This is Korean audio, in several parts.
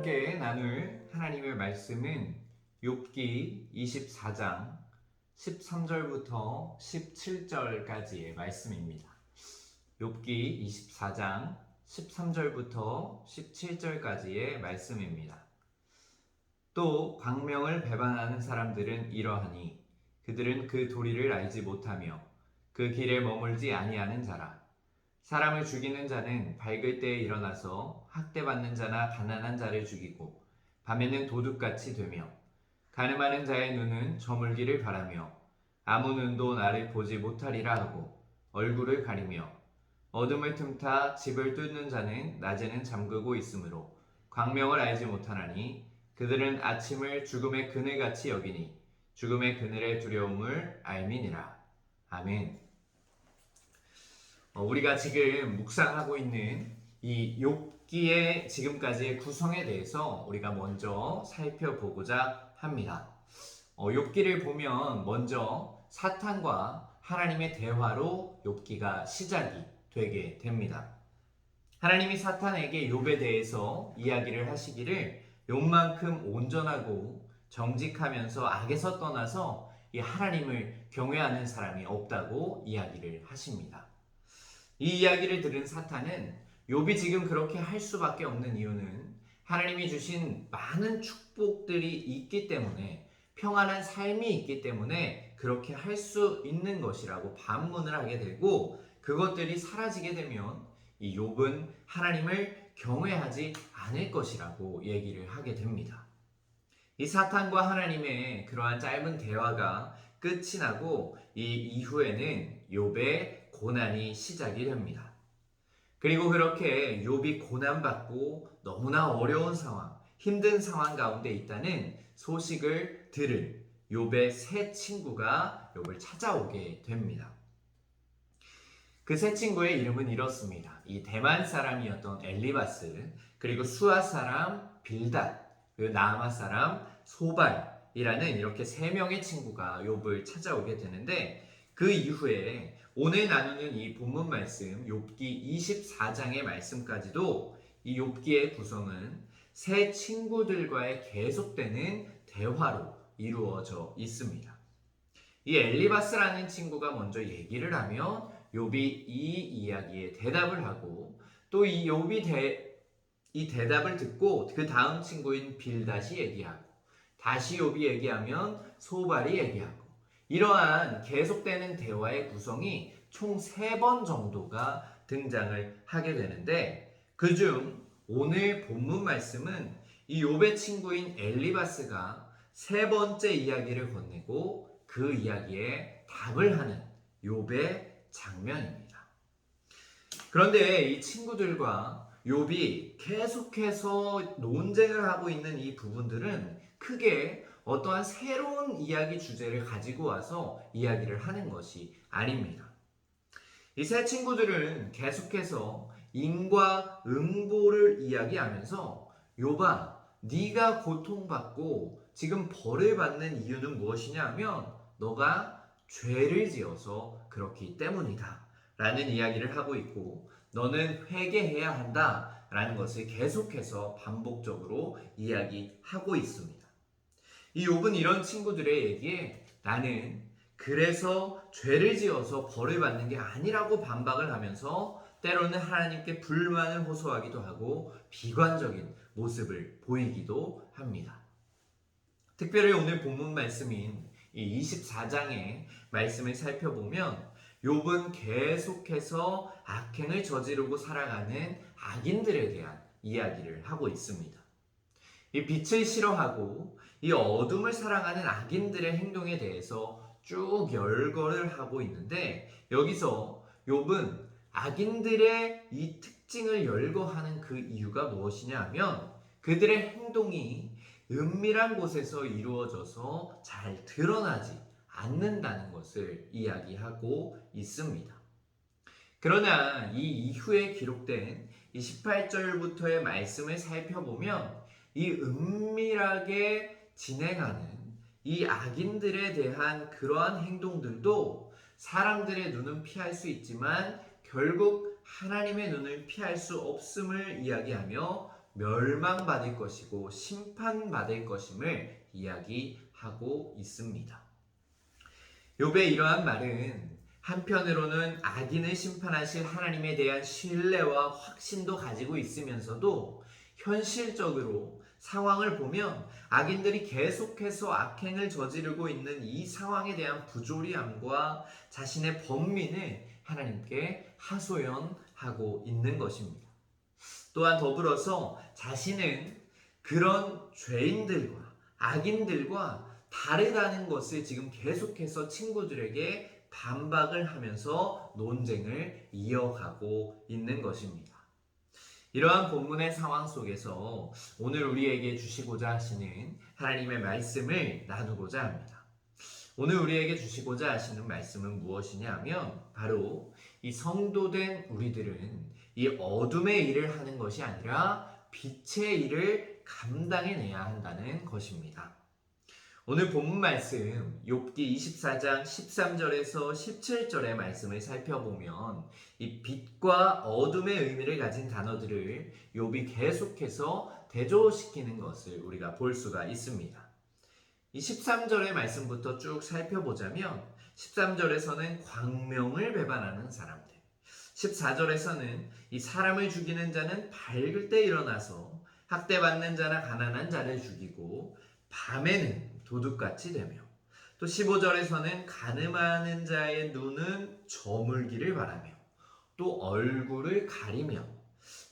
함께 나눌 하나님의 말씀은 욥기 24장 13절부터 17절까지의 말씀입니다. 욥기 24장 13절부터 17절까지의 말씀입니다. 또 광명을 배반하는 사람들은 이러하니 그들은 그 도리를 알지 못하며 그 길에 머물지 아니하는 자라. 사람을 죽이는 자는 밝을 때에 일어나서 학대받는 자나 가난한 자를 죽이고 밤에는 도둑같이 되며 가늠하는 자의 눈은 저물기를 바라며 아무 눈도 나를 보지 못하리라 하고 얼굴을 가리며 어둠을 틈타 집을 뚫는 자는 낮에는 잠그고 있으므로 광명을 알지 못하나니 그들은 아침을 죽음의 그늘같이 여기니 죽음의 그늘의 두려움을 알미니라. 아멘. 우리가 지금 묵상하고 있는 이 욥기의 지금까지의 구성에 대해서 우리가 먼저 살펴보고자 합니다. 욥기를 보면 먼저 사탄과 하나님의 대화로 욥기가 시작이 되게 됩니다. 하나님이 사탄에게 욥에 대해서 이야기를 하시기를 욥만큼 온전하고 정직하면서 악에서 떠나서 이 하나님을 경외하는 사람이 없다고 이야기를 하십니다. 이 이야기를 들은 사탄은 욥이 지금 그렇게 할 수밖에 없는 이유는 하나님이 주신 많은 축복들이 있기 때문에 평안한 삶이 있기 때문에 그렇게 할 수 있는 것이라고 반문을 하게 되고 그것들이 사라지게 되면 이 욥은 하나님을 경외하지 않을 것이라고 얘기를 하게 됩니다. 이 사탄과 하나님의 그러한 짧은 대화가 끝이 나고 이 이후에는 욥의 고난이 시작이 됩니다. 그리고 그렇게 욥이 고난받고 너무나 어려운 상황, 힘든 상황 가운데 있다는 소식을 들은 욥의 새 친구가 욥을 찾아오게 됩니다. 그 새 친구의 이름은 이렇습니다. 이 대만 사람이었던 엘리바스, 그리고 수아 사람 빌닷, 그리고 나아마 사람 소발이라는 이렇게 세 명의 친구가 욥을 찾아오게 되는데 그 이후에 오늘 나누는 이 본문 말씀 욥기 24장의 말씀까지도 이 욥기의 구성은 세 친구들과의 계속되는 대화로 이루어져 있습니다. 이 엘리바스라는 친구가 먼저 얘기를 하면 욥이 이 이야기에 대답을 하고 또 이 욥이 이 대답을 듣고 그 다음 친구인 빌닷이 얘기하고 다시 욥이 얘기하면 소발이 얘기하고 이러한 계속되는 대화의 구성이 총 3번 정도가 등장을 하게 되는데 그중 오늘 본문 말씀은 이 욥의 친구인 엘리바스가 3번째 이야기를 건네고 그 이야기에 답을 하는 욥의 장면입니다. 그런데 이 친구들과 욥이 계속해서 논쟁을 하고 있는 이 부분들은 크게 어떠한 새로운 이야기 주제를 가지고 와서 이야기를 하는 것이 아닙니다. 이 세 친구들은 계속해서 인과 응보를 이야기하면서 욥아, 네가 고통받고 지금 벌을 받는 이유는 무엇이냐 하면 너가 죄를 지어서 그렇기 때문이다 라는 이야기를 하고 있고 너는 회개해야 한다 라는 것을 계속해서 반복적으로 이야기하고 있습니다. 이 욥은 이런 친구들의 얘기에 나는 그래서 죄를 지어서 벌을 받는 게 아니라고 반박을 하면서 때로는 하나님께 불만을 호소하기도 하고 비관적인 모습을 보이기도 합니다. 특별히 오늘 본문 말씀인 이 24장의 말씀을 살펴보면 욥은 계속해서 악행을 저지르고 살아가는 악인들에 대한 이야기를 하고 있습니다. 이 빛을 싫어하고 이 어둠을 사랑하는 악인들의 행동에 대해서 쭉 열거를 하고 있는데 여기서 욥은 악인들의 이 특징을 열거하는 그 이유가 무엇이냐 하면 그들의 행동이 은밀한 곳에서 이루어져서 잘 드러나지 않는다는 것을 이야기하고 있습니다. 그러나 이 이후에 기록된 이 18절부터의 말씀을 살펴보면 이 은밀하게 진행하는 이 악인들에 대한 그러한 행동들도 사람들의 눈은 피할 수 있지만 결국 하나님의 눈을 피할 수 없음을 이야기하며 멸망받을 것이고 심판받을 것임을 이야기하고 있습니다. 욥의 이러한 말은 한편으로는 악인을 심판하실 하나님에 대한 신뢰와 확신도 가지고 있으면서도 현실적으로 상황을 보면 악인들이 계속해서 악행을 저지르고 있는 이 상황에 대한 부조리함과 자신의 번민을 하나님께 하소연하고 있는 것입니다. 또한 더불어서 자신은 그런 죄인들과 악인들과 다르다는 것을 지금 계속해서 친구들에게 반박을 하면서 논쟁을 이어가고 있는 것입니다. 이러한 본문의 상황 속에서 오늘 우리에게 주시고자 하시는 하나님의 말씀을 나누고자 합니다. 오늘 우리에게 주시고자 하시는 말씀은 무엇이냐 하면 바로 이 성도된 우리들은 이 어둠의 일을 하는 것이 아니라 빛의 일을 감당해내야 한다는 것입니다. 오늘 본문 말씀 욥기 24장 13절에서 17절의 말씀을 살펴보면 이 빛과 어둠의 의미를 가진 단어들을 욥이 계속해서 대조시키는 것을 우리가 볼 수가 있습니다. 이 13절의 말씀부터 쭉 살펴보자면 13절에서는 광명을 배반하는 사람들, 14절에서는 이 사람을 죽이는 자는 밝을 때 일어나서 학대받는 자나 가난한 자를 죽이고 밤에는 도둑같이 되며, 또 15절에서는 가늠하는 자의 눈은 저물기를 바라며 또 얼굴을 가리며,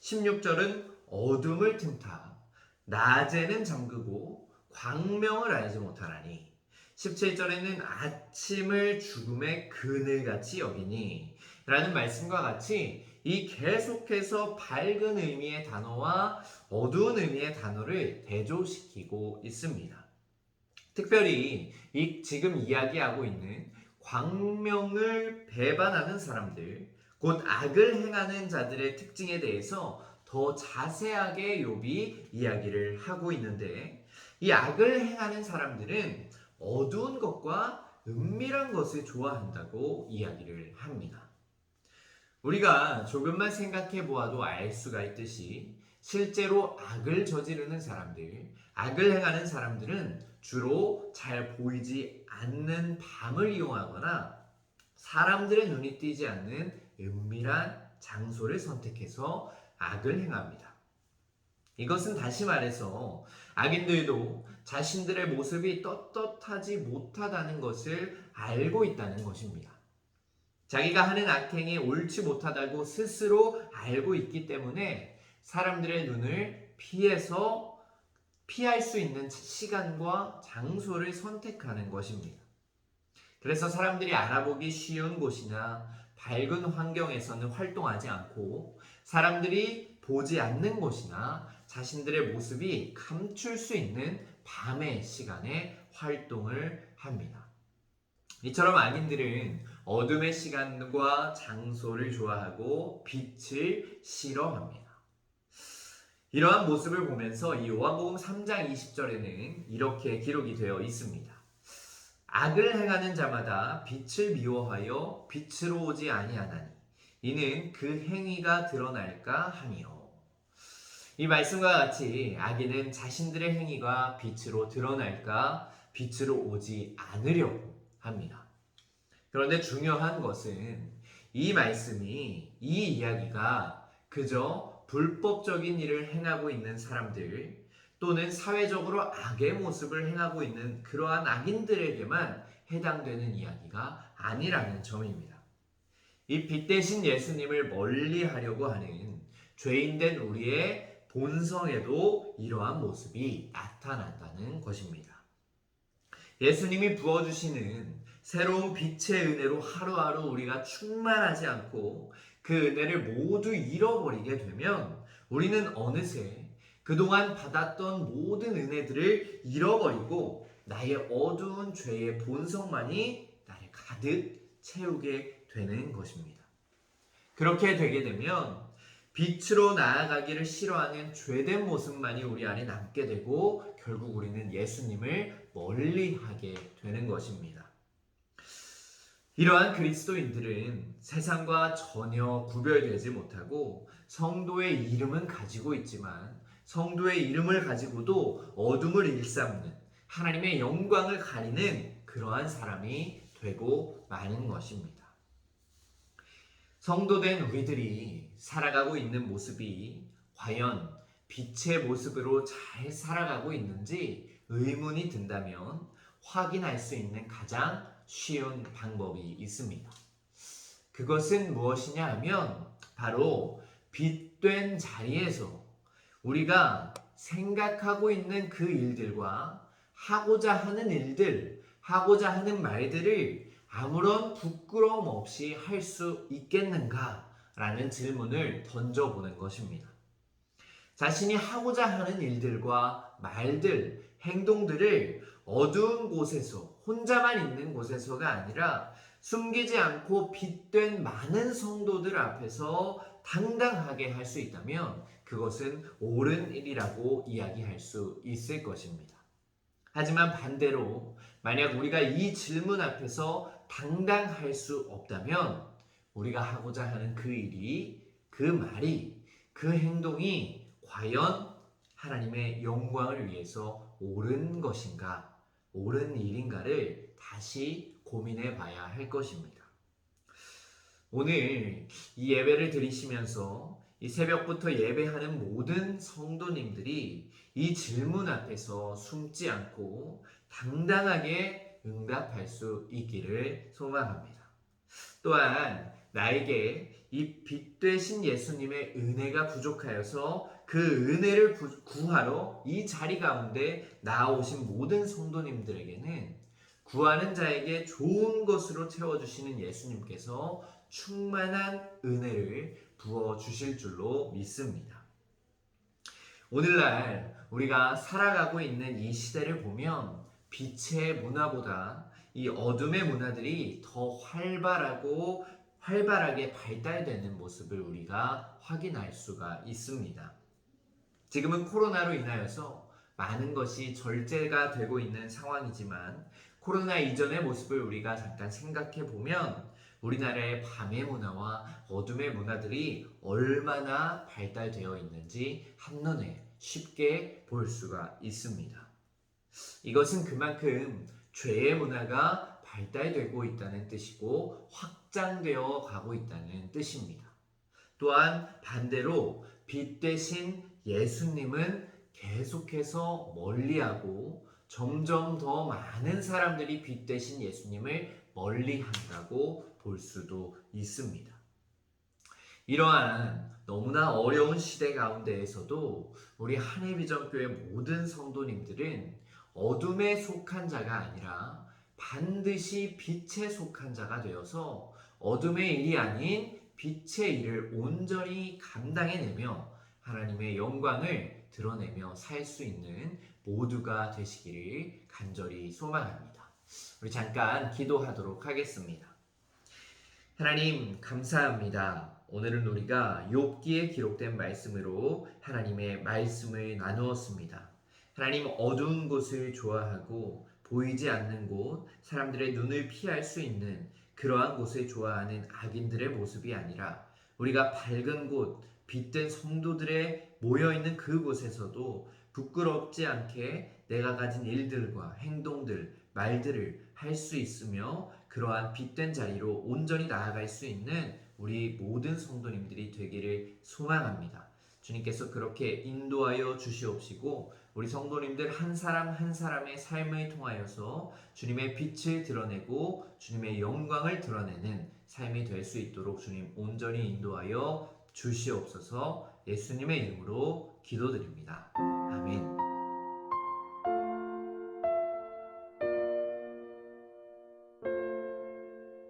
16절은 어둠을 틈타 낮에는 잠그고 광명을 알지 못하나니, 17절에는 아침을 죽음의 그늘같이 여기니 라는 말씀과 같이 이 계속해서 밝은 의미의 단어와 어두운 의미의 단어를 대조시키고 있습니다. 특별히 이 지금 이야기하고 있는 광명을 배반하는 사람들, 곧 악을 행하는 자들의 특징에 대해서 더 자세하게 욥이 이야기를 하고 있는데, 이 악을 행하는 사람들은 어두운 것과 은밀한 것을 좋아한다고 이야기를 합니다. 우리가 조금만 생각해 보아도 알 수가 있듯이 실제로 악을 저지르는 사람들, 악을 행하는 사람들은 주로 잘 보이지 않는 밤을 이용하거나 사람들의 눈이 띄지 않는 은밀한 장소를 선택해서 악을 행합니다. 이것은 다시 말해서 악인들도 자신들의 모습이 떳떳하지 못하다는 것을 알고 있다는 것입니다. 자기가 하는 악행이 옳지 못하다고 스스로 알고 있기 때문에 사람들의 눈을 피할 수 있는 시간과 장소를 선택하는 것입니다. 그래서 사람들이 알아보기 쉬운 곳이나 밝은 환경에서는 활동하지 않고, 사람들이 보지 않는 곳이나 자신들의 모습이 감출 수 있는 밤의 시간에 활동을 합니다. 이처럼 악인들은 어둠의 시간과 장소를 좋아하고 빛을 싫어합니다. 이러한 모습을 보면서 이 요한복음 3장 20절에는 이렇게 기록이 되어 있습니다. 악을 행하는 자마다 빛을 미워하여 빛으로 오지 아니하나니 이는 그 행위가 드러날까 하며. 이 말씀과 같이 악인은 자신들의 행위가 빛으로 드러날까 빛으로 오지 않으려고 합니다. 그런데 중요한 것은 이 말씀이, 이 이야기가 그저 불법적인 일을 행하고 있는 사람들, 또는 사회적으로 악의 모습을 행하고 있는 그러한 악인들에게만 해당되는 이야기가 아니라는 점입니다. 이 빛 대신 예수님을 멀리 하려고 하는 죄인된 우리의 본성에도 이러한 모습이 나타난다는 것입니다. 예수님이 부어주시는 새로운 빛의 은혜로 하루하루 우리가 충만하지 않고 그 은혜를 모두 잃어버리게 되면 우리는 어느새 그동안 받았던 모든 은혜들을 잃어버리고 나의 어두운 죄의 본성만이 나를 가득 채우게 되는 것입니다. 그렇게 되게 되면 빛으로 나아가기를 싫어하는 죄된 모습만이 우리 안에 남게 되고 결국 우리는 예수님을 멀리하게 되는 것입니다. 이러한 그리스도인들은 세상과 전혀 구별되지 못하고 성도의 이름은 가지고 있지만 성도의 이름을 가지고도 어둠을 일삼는 하나님의 영광을 가리는 그러한 사람이 되고 마는 것입니다. 성도된 우리들이 살아가고 있는 모습이 과연 빛의 모습으로 잘 살아가고 있는지 의문이 든다면 확인할 수 있는 가장 쉬운 방법이 있습니다. 그것은 무엇이냐 하면 바로 빛된 자리에서 우리가 생각하고 있는 그 일들과 하고자 하는 일들, 하고자 하는 말들을 아무런 부끄러움 없이 할 수 있겠는가? 라는 질문을 던져보는 것입니다. 자신이 하고자 하는 일들과 말들, 행동들을 어두운 곳에서, 혼자만 있는 곳에서가 아니라 숨기지 않고 빛된 많은 성도들 앞에서 당당하게 할 수 있다면 그것은 옳은 일이라고 이야기할 수 있을 것입니다. 하지만 반대로 만약 우리가 이 질문 앞에서 당당할 수 없다면 우리가 하고자 하는 그 일이, 그 말이, 그 행동이 과연 하나님의 영광을 위해서 옳은 것인가, 옳은 일인가를 다시 고민해 봐야 할 것입니다. 오늘 이 예배를 드리시면서 이 새벽부터 예배하는 모든 성도님들이 이 질문 앞에서 숨지 않고 당당하게 응답할 수 있기를 소망합니다. 또한 나에게 이 빛 되신 예수님의 은혜가 부족하여서 그 은혜를 구하러 이 자리 가운데 나아오신 모든 성도님들에게는 구하는 자에게 좋은 것으로 채워주시는 예수님께서 충만한 은혜를 부어주실 줄로 믿습니다. 오늘날 우리가 살아가고 있는 이 시대를 보면 빛의 문화보다 이 어둠의 문화들이 더 활발하게 발달되는 모습을 우리가 확인할 수가 있습니다. 지금은 코로나로 인하여서 많은 것이 절제가 되고 있는 상황이지만 코로나 이전의 모습을 우리가 잠깐 생각해 보면 우리나라의 밤의 문화와 어둠의 문화들이 얼마나 발달되어 있는지 한눈에 쉽게 볼 수가 있습니다. 이것은 그만큼 죄의 문화가 발달되고 있다는 뜻이고 확장되어 가고 있다는 뜻입니다. 또한 반대로 빛 대신 예수님은 계속해서 멀리하고 점점 더 많은 사람들이 빛 대신 예수님을 멀리한다고 볼 수도 있습니다. 이러한 너무나 어려운 시대 가운데에서도 우리 한해비전교회 모든 성도님들은 어둠에 속한 자가 아니라 반드시 빛에 속한 자가 되어서 어둠의 일이 아닌 빛의 일을 온전히 감당해내며 하나님의 영광을 드러내며 살 수 있는 모두가 되시기를 간절히 소망합니다. 우리 잠깐 기도하도록 하겠습니다. 하나님 감사합니다. 오늘은 우리가 욥기에 기록된 말씀으로 하나님의 말씀을 나누었습니다. 하나님 어두운 곳을 좋아하고 보이지 않는 곳, 사람들의 눈을 피할 수 있는 그러한 곳을 좋아하는 악인들의 모습이 아니라 우리가 밝은 곳, 빛된 성도들의 모여있는 그곳에서도 부끄럽지 않게 내가 가진 일들과 행동들, 말들을 할 수 있으며 그러한 빛된 자리로 온전히 나아갈 수 있는 우리 모든 성도님들이 되기를 소망합니다. 주님께서 그렇게 인도하여 주시옵시고 우리 성도님들 한 사람 한 사람의 삶을 통하여서 주님의 빛을 드러내고 주님의 영광을 드러내는 삶이 될 수 있도록 주님 온전히 인도하여 주시옵소서. 예수님의 이름으로 기도드립니다.